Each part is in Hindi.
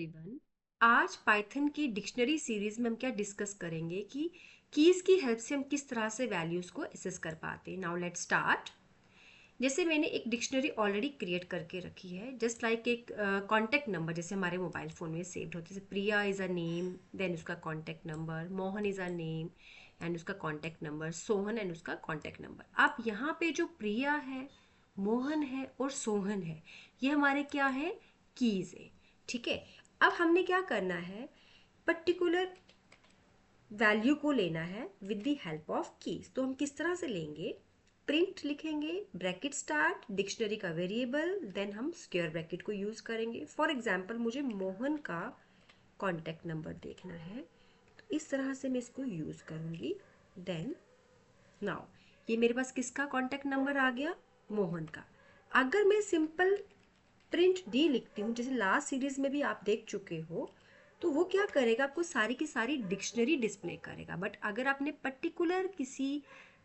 एवरीवन। आज पाइथन की डिक्शनरी सीरीज में हम क्या डिस्कस करेंगे कि कीज की हेल्प से हम किस तरह से वैल्यूज को एसेस कर पाते हैं। Now let's start. जैसे मैंने एक डिक्शनरी ऑलरेडी क्रिएट करके रखी है, जस्ट लाइक एक कॉन्टैक्ट नंबर जैसे हमारे मोबाइल फ़ोन में सेव्ड होते हैं। जैसे प्रिया इज़ अ नेम, देन उसका contact number, Mohan is a name and उसका कॉन्टैक्ट नंबर, सोहन एंड उसका कॉन्टैक्ट नंबर। आप यहाँ पे जो प्रिया है, मोहन है और सोहन है, ये हमारे क्या है, कीज़ है। ठीक है। अब हमने क्या करना है, पर्टिकुलर वैल्यू को लेना है with the help of keys. तो हम किस तरह से लेंगे, प्रिंट लिखेंगे, ब्रैकेट स्टार्ट, डिक्शनरी का वेरिएबल, देन हम स्क्वायर ब्रैकेट को यूज करेंगे। फॉर एग्जांपल मुझे मोहन का कॉन्टैक्ट नंबर देखना है, तो इस तरह से मैं इसको यूज करूंगी। देन नाउ ये मेरे पास किसका कॉन्टैक्ट नंबर आ गया, मोहन का। अगर मैं सिंपल प्रिंट डी लिखती हूँ, जैसे लास्ट सीरीज में भी आप देख चुके हो, तो वो क्या करेगा, आपको सारी की सारी डिक्शनरी डिस्प्ले करेगा। बट अगर आपने पर्टिकुलर किसी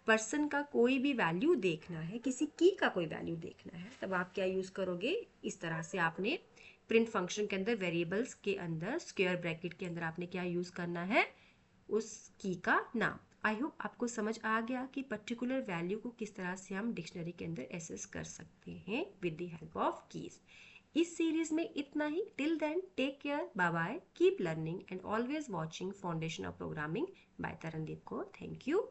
पर्सन का कोई भी वैल्यू देखना है, किसी की का कोई वैल्यू देखना है, तब आप क्या यूज़ करोगे, इस तरह से आपने प्रिंट फंक्शन के अंदर वेरिएबल्स के अंदर स्क्वायर ब्रैकेट के अंदर आपने क्या यूज़ करना है, उस की का नाम। आई होप आपको समझ आ गया कि पर्टिकुलर वैल्यू को किस तरह से हम डिक्शनरी के अंदर एसेस कर सकते हैं with the help of keys. इस सीरीज में इतना ही। Till then take care, bye bye, keep learning and always watching foundation of programming by Tarandeep Kaur. Thank you.